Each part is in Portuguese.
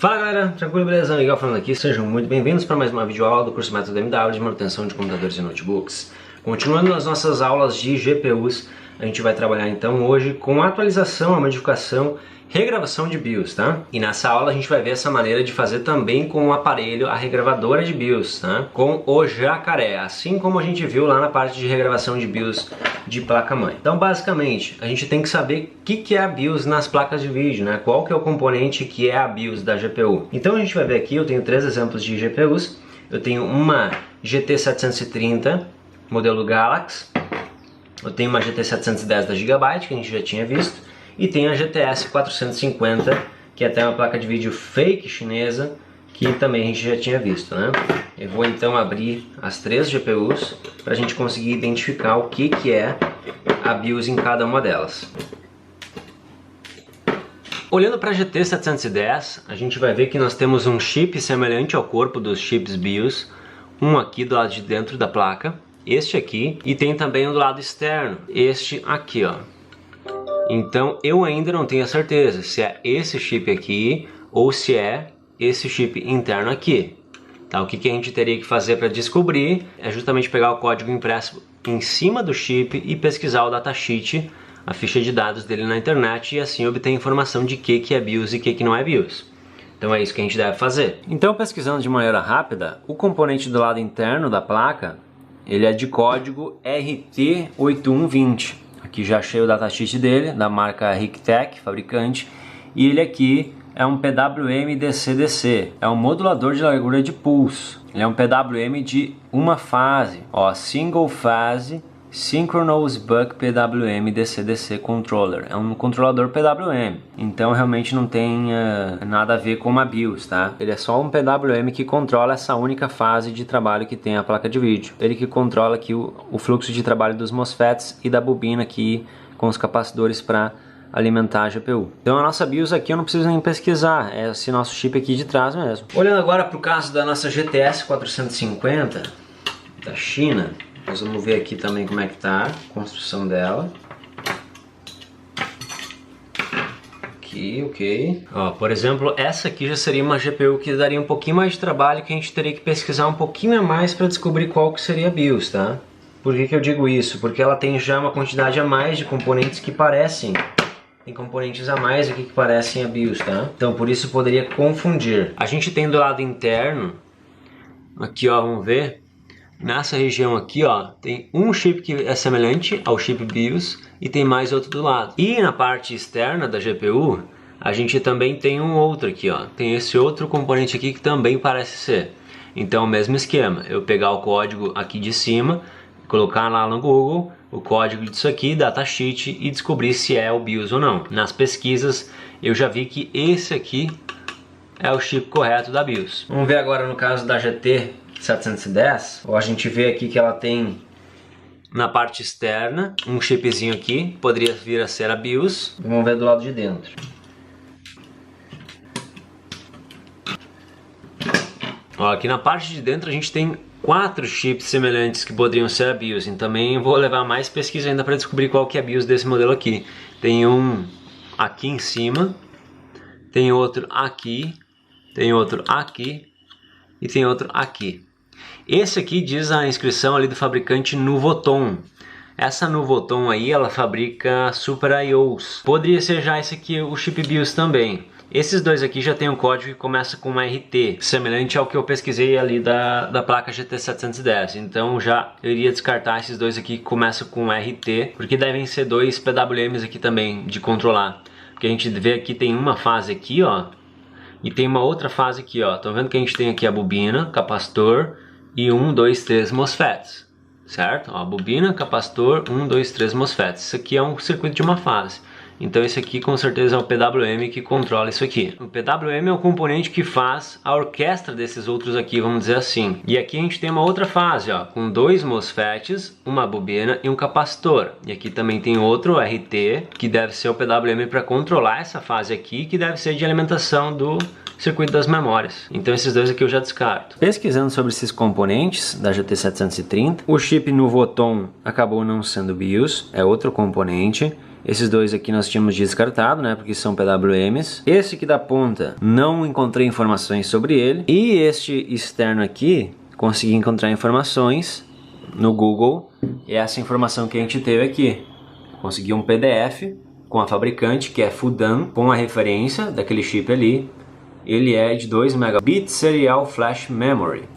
Fala galera, tranquilo, beleza? Miguel falando aqui, sejam muito bem-vindos para mais uma videoaula do curso Método MW de manutenção de computadores e notebooks. Continuando as nossas aulas de GPUs, a gente vai trabalhar então hoje com a atualização, a modificação, regravação de BIOS, tá? E nessa aula a gente vai ver essa maneira de fazer também com o aparelho, a regravadora de BIOS, tá? Com o jacaré, assim como a gente viu lá na parte de regravação de BIOS de placa-mãe. Então basicamente, a gente tem que saber o que é a BIOS nas placas de vídeo, né? Qual que é o componente que é a BIOS da GPU. Então a gente vai ver aqui, eu tenho três exemplos de GPUs. Eu tenho uma GT 730, modelo Galaxy. Eu tenho uma GT 710 da Gigabyte, que a gente já tinha visto. E tem a GTS 450, que é até uma placa de vídeo fake chinesa, que também a gente já tinha visto, né? Eu vou então abrir as três GPUs para a gente conseguir identificar o que é a BIOS em cada uma delas. Olhando para a GT 710, a gente vai ver que nós temos um chip semelhante ao corpo dos chips BIOS, um aqui do lado de dentro da placa, este aqui, e tem também um do lado externo, este aqui, ó. Então eu ainda não tenho a certeza se é esse chip aqui ou se é esse chip interno aqui. Tá? O que a gente teria que fazer para descobrir é justamente pegar o código impresso em cima do chip e pesquisar o datasheet, a ficha de dados dele na internet, e assim obter informação de que é BIOS e que não é BIOS. Então é isso que a gente deve fazer. Então, pesquisando de maneira rápida, o componente do lado interno da placa, ele é de código RT8120. Aqui já achei o datasheet dele, da marca Rictech, fabricante, e ele aqui é um PWM DC-DC, é um modulador de largura de pulso. Ele é um PWM de uma fase, ó, Single Phase Synchronous Buck PWM DC-DC Controller. É um controlador PWM, então realmente não tem nada a ver com uma BIOS, tá? Ele é só um PWM que controla essa única fase de trabalho que tem a placa de vídeo. Ele que controla aqui o fluxo de trabalho dos MOSFETs e da bobina aqui com os capacitores para alimentar a GPU. Então a nossa BIOS aqui eu não preciso nem pesquisar, é esse nosso chip aqui de trás mesmo. Olhando agora para o caso da nossa GTS 450 da China, nós vamos ver aqui também como é que tá a construção dela. Aqui, ok. Ó, por exemplo, essa aqui já seria uma GPU que daria um pouquinho mais de trabalho, que a gente teria que pesquisar um pouquinho a mais para descobrir qual que seria a BIOS, tá? Por que eu digo isso? Porque ela tem já uma quantidade a mais de componentes que parecem. Tem componentes a mais aqui que parecem a BIOS, tá? Então por isso poderia confundir. A gente tem do lado interno, aqui ó, vamos ver. Nessa região aqui, ó, tem um chip que é semelhante ao chip BIOS e tem mais outro do lado. E na parte externa da GPU, a gente também tem um outro aqui, ó. Tem esse outro componente aqui que também parece ser. Então, o mesmo esquema. Eu pegar o código aqui de cima, colocar lá no Google o código disso aqui, datasheet, e descobrir se é o BIOS ou não. Nas pesquisas, eu já vi que esse aqui é o chip correto da BIOS. Vamos ver agora no caso da GT 710, a gente vê aqui que ela tem na parte externa um chipzinho aqui, poderia vir a ser a BIOS. Vamos ver do lado de dentro. Ó, aqui na parte de dentro a gente tem 4 chips semelhantes que poderiam ser a BIOS, e também vou levar mais pesquisa ainda para descobrir qual que é a BIOS desse modelo aqui. Tem um aqui em cima, tem outro aqui, tem outro aqui e tem outro aqui. Esse aqui diz a inscrição ali do fabricante Nuvoton. Essa Nuvoton aí, ela fabrica Super IOs. Poderia ser já esse aqui o chip BIOS também. Esses dois aqui já tem um código que começa com RT, semelhante ao que eu pesquisei ali da placa GT 710. Então já eu iria descartar esses dois aqui que começam com RT, porque devem ser dois PWMs aqui também de controlar. Porque a gente vê aqui tem uma fase aqui, ó, e tem uma outra fase aqui, ó. Estão vendo que a gente tem aqui a bobina, capacitor e 1, 2, 3 MOSFETs, certo? Ó, bobina, capacitor, 1, 2, 3 MOSFETs. Isso aqui é um circuito de uma fase. Então esse aqui com certeza é o PWM que controla isso aqui. O PWM é o componente que faz a orquestra desses outros aqui, vamos dizer assim. E aqui a gente tem uma outra fase, ó, com 2 MOSFETs, uma bobina e um capacitor. E aqui também tem outro RT, que deve ser o PWM para controlar essa fase aqui, que deve ser de alimentação do circuito das memórias. Então esses dois aqui eu já descarto. Pesquisando sobre esses componentes da GT 730, o chip Nuvoton acabou não sendo BIOS, é outro componente. Esses dois aqui nós tínhamos descartado, né, porque são PWMs. Esse aqui da ponta, não encontrei informações sobre ele. E este externo aqui, consegui encontrar informações no Google. E essa informação que a gente teve aqui. Consegui um PDF com a fabricante, que é Fudan, com a referência daquele chip ali. Ele é de 2 megabits Serial Flash Memory.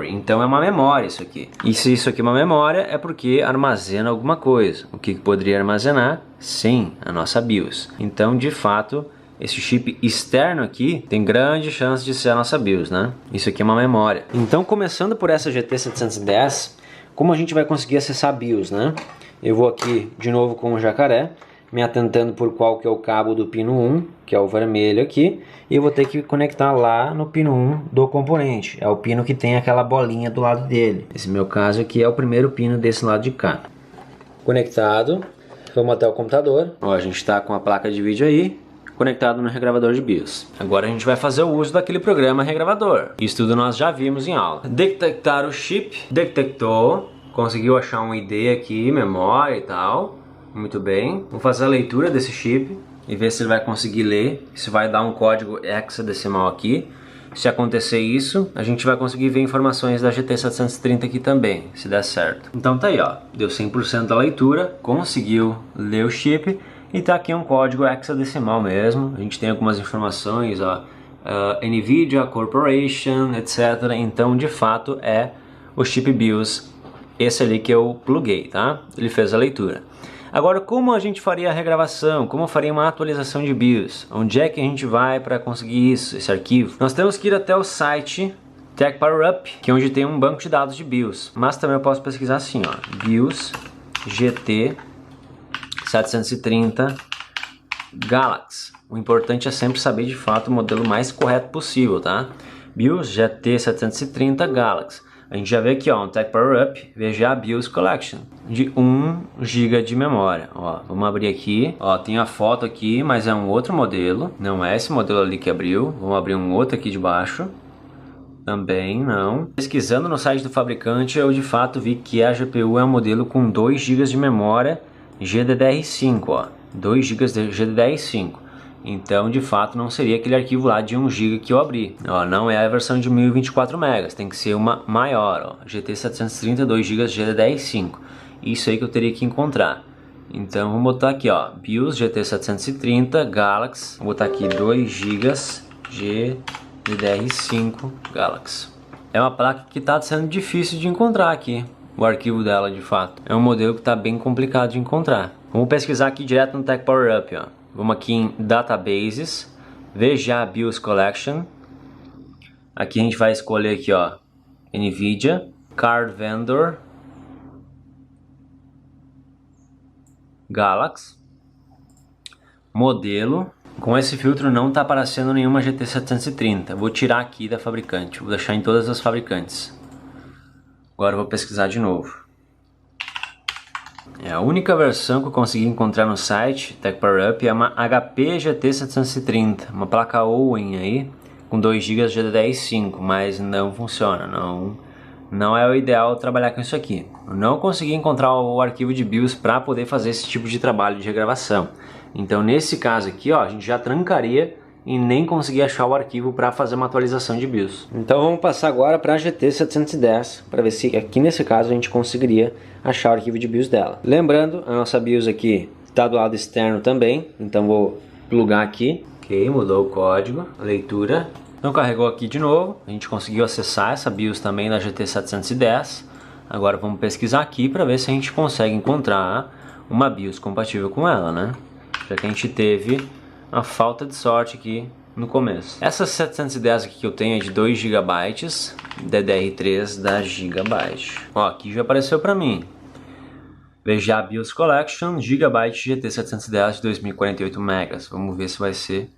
Então é uma memória isso aqui. E se isso aqui é uma memória, é porque armazena alguma coisa. O que poderia armazenar? Sim, a nossa BIOS. Então, de fato, esse chip externo aqui tem grande chance de ser a nossa BIOS, né? Isso aqui é uma memória. Então, começando por essa GT710, como a gente vai conseguir acessar a BIOS, né? Eu vou aqui de novo com o jacaré, me atentando por qual que é o cabo do pino 1, que é o vermelho aqui, e eu vou ter que conectar lá no pino 1 do componente. É o pino que tem aquela bolinha do lado dele. Esse meu caso aqui é o primeiro pino desse lado de cá. Conectado, vamos até o computador. Ó, a gente está com a placa de vídeo aí, conectado no regravador de BIOS. Agora a gente vai fazer o uso daquele programa regravador. Isso tudo nós já vimos em aula. Detectar o chip, detectou, conseguiu achar um ID aqui, memória e tal. Muito bem, vou fazer a leitura desse chip e ver se ele vai conseguir ler, se vai dar um código hexadecimal aqui. Se acontecer isso, a gente vai conseguir ver informações da GT730 aqui também, se der certo. Então tá aí, ó, deu 100% da leitura, conseguiu ler o chip e tá aqui um código hexadecimal mesmo. A gente tem algumas informações, ó, NVIDIA Corporation, etc. Então de fato é o chip BIOS, esse ali que eu pluguei, tá? Ele fez a leitura. Agora, como a gente faria a regravação? Como faria uma atualização de BIOS? Onde é que a gente vai para conseguir isso, esse arquivo? Nós temos que ir até o site TechPowerUp, que é onde tem um banco de dados de BIOS. Mas também eu posso pesquisar assim, ó, BIOS GT730 Galaxy. O importante é sempre saber de fato o modelo mais correto possível, tá? BIOS GT730 Galaxy. A gente já vê aqui, ó, um TechPowerUp VGA BIOS Collection de 1 GB de memória. Ó, vamos abrir aqui. Ó, tem a foto aqui, mas é um outro modelo. Não é esse modelo ali que abriu. Vamos abrir um outro aqui de baixo. Também não. Pesquisando no site do fabricante, eu de fato vi que a GPU é um modelo com 2 GB de memória GDDR5, ó. 2 GB de GDDR5. Então, de fato, não seria aquele arquivo lá de 1 GB que eu abri. Ó, não é a versão de 1024 MB, tem que ser uma maior, ó. GT730 2 GB GDDR5. Isso aí que eu teria que encontrar. Então, vamos botar aqui, ó, BIOS GT730 Galaxy. Vou botar aqui 2 GB GDDR5 Galaxy. É uma placa que está sendo difícil de encontrar aqui, o arquivo dela, de fato. É um modelo que está bem complicado de encontrar. Vamos pesquisar aqui direto no TechPowerUp, ó. Vamos aqui em Databases, VGA BIOS Collection. Aqui a gente vai escolher aqui, ó, NVIDIA, Card Vendor, Galaxy, modelo. Com esse filtro não está aparecendo nenhuma GT730. Vou tirar aqui da fabricante, vou deixar em todas as fabricantes. Agora eu vou pesquisar de novo. A única versão que eu consegui encontrar no site TechPowerUp é uma HP GT730, uma placa Owen aí, com 2 GB de GDDR5, mas não funciona, não é o ideal trabalhar com isso aqui. Eu não consegui encontrar o arquivo de BIOS para poder fazer esse tipo de trabalho de regravação. Então nesse caso aqui, ó, a gente já trancaria e nem conseguir achar o arquivo para fazer uma atualização de BIOS. Então vamos passar agora para a GT710 para ver se aqui nesse caso a gente conseguiria achar o arquivo de BIOS dela. Lembrando, a nossa BIOS aqui está do lado externo também, então vou plugar aqui. Ok, mudou o código, leitura. Então carregou aqui de novo, a gente conseguiu acessar essa BIOS também da GT710. Agora vamos pesquisar aqui para ver se a gente consegue encontrar uma BIOS compatível com ela, né? Já que a gente teve a falta de sorte aqui no começo. Essa 710 aqui que eu tenho é de 2 GB, DDR3 da Gigabyte. Ó, aqui já apareceu para mim. VGA BIOS Collection, Gigabyte GT710 de 2048 MB. Vamos ver se vai ser.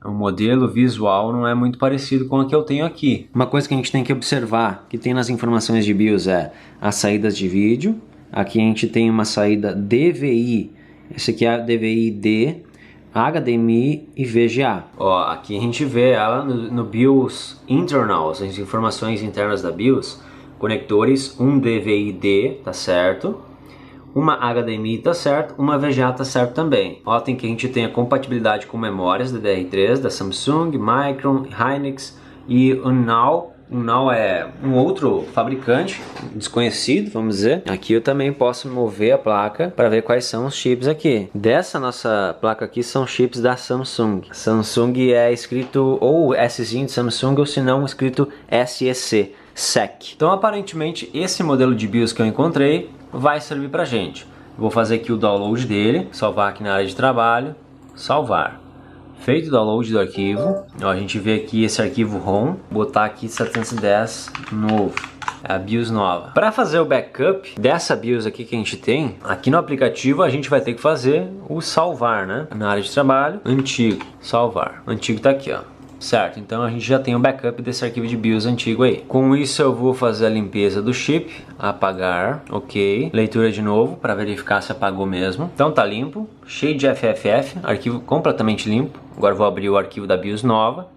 O modelo visual não é muito parecido com o que eu tenho aqui. Uma coisa que a gente tem que observar, que tem nas informações de BIOS, é as saídas de vídeo. Aqui a gente tem uma saída DVI. Esse aqui é a DVI-D, HDMI e VGA. Ó, aqui a gente vê ela no BIOS Internals, as informações internas da BIOS. Conectores, um DVI-D, tá certo? uma HDMI tá certo, uma VGA tá certo também. Notem que a gente tem a compatibilidade com memórias DDR3 da Samsung, Micron, Hynix e Unow. Unow é um outro fabricante desconhecido, vamos dizer. Aqui eu também posso mover a placa para ver quais são os chips aqui. Dessa nossa placa aqui são chips da Samsung. Samsung é escrito ou Szinho de Samsung ou se não escrito SEC. SEC. Então aparentemente esse modelo de BIOS que eu encontrei vai servir pra gente. Vou fazer aqui o download dele, salvar aqui na área de trabalho, salvar. Feito o download do arquivo, ó, a gente vê aqui esse arquivo ROM, botar aqui 710 novo, é a BIOS nova. Para fazer o backup dessa BIOS aqui que a gente tem, aqui no aplicativo a gente vai ter que fazer o salvar, né? Na área de trabalho, antigo, salvar. O antigo tá aqui, ó. Certo, então a gente já tem o backup desse arquivo de BIOS antigo aí. Com isso eu vou fazer a limpeza do chip, apagar, ok. Leitura de novo para verificar se apagou mesmo. Então tá limpo, cheio de FFF, arquivo completamente limpo. Agora vou abrir o arquivo da BIOS nova.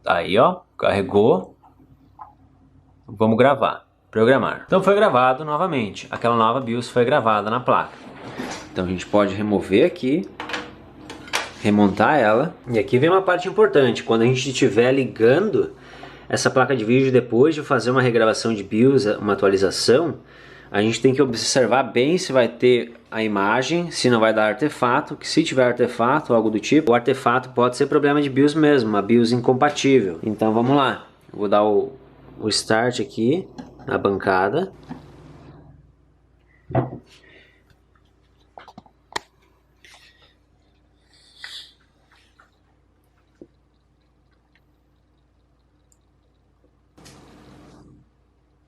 Aí ó, carregou. Vamos gravar, programar. Então foi gravado novamente, aquela nova BIOS foi gravada na placa. Então a gente pode remover aqui, remontar ela. E aqui vem uma parte importante, quando a gente estiver ligando essa placa de vídeo depois de fazer uma regravação de BIOS, uma atualização, a gente tem que observar bem se vai ter a imagem, se não vai dar artefato, que se tiver artefato, algo do tipo, o artefato pode ser problema de BIOS mesmo, uma BIOS incompatível. Então vamos lá, vou dar o start aqui na bancada.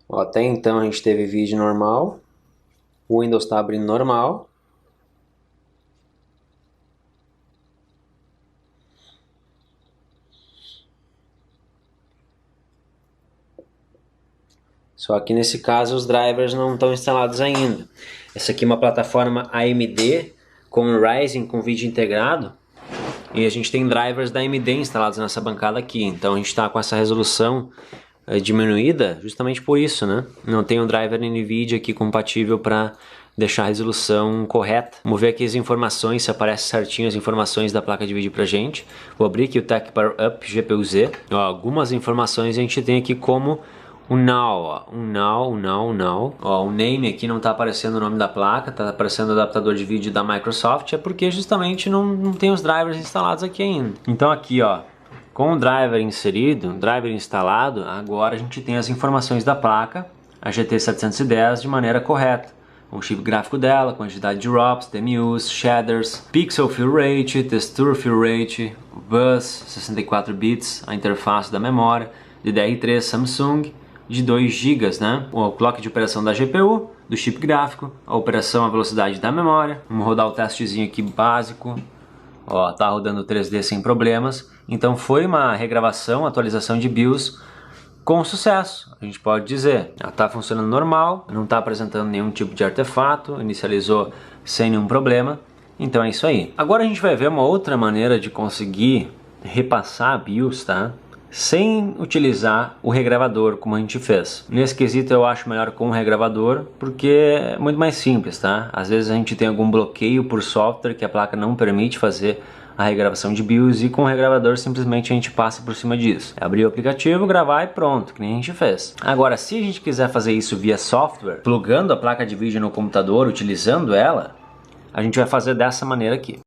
Ó, até então a gente teve vídeo normal, o Windows está abrindo normal. Só que nesse caso os drivers não estão instalados ainda. Essa aqui é uma plataforma AMD com Ryzen com vídeo integrado. E a gente tem drivers da AMD instalados nessa bancada aqui. Então a gente está com essa resolução diminuída justamente por isso, né? Não tem um driver NVIDIA aqui compatível para deixar a resolução correta. Vamos ver aqui as informações, se aparecem certinho as informações da placa de vídeo pra gente. Vou abrir aqui o Tech Power Up GPU-Z. Ó, algumas informações a gente tem aqui como o Now, ó. Now. Ó, o name aqui não está aparecendo o nome da placa, está aparecendo o adaptador de vídeo da Microsoft, é porque justamente não tem os drivers instalados aqui ainda. Então aqui, ó, com o driver inserido, driver instalado, agora a gente tem as informações da placa, a GT 710 de maneira correta. O chip gráfico dela, quantidade de ROPs, DMUs, shaders, pixel fill rate, texture fill rate, bus, 64 bits, a interface da memória, DDR3 Samsung, de 2 GB, né? O clock de operação da GPU, do chip gráfico, a operação, a velocidade da memória. Vamos rodar o testezinho aqui básico. Ó, tá rodando 3D sem problemas. Então foi uma regravação, atualização de BIOS com sucesso, a gente pode dizer. Ela tá funcionando normal, não tá apresentando nenhum tipo de artefato, inicializou sem nenhum problema. Então é isso aí. Agora a gente vai ver uma outra maneira de conseguir repassar a BIOS, tá? Sem utilizar o regravador como a gente fez. Nesse quesito eu acho melhor com o regravador porque é muito mais simples, tá? Às vezes a gente tem algum bloqueio por software que a placa não permite fazer a regravação de BIOS e com o regravador simplesmente a gente passa por cima disso. É abrir o aplicativo, gravar e pronto, que nem a gente fez. Agora, se a gente quiser fazer isso via software, plugando a placa de vídeo no computador, utilizando ela, a gente vai fazer dessa maneira aqui.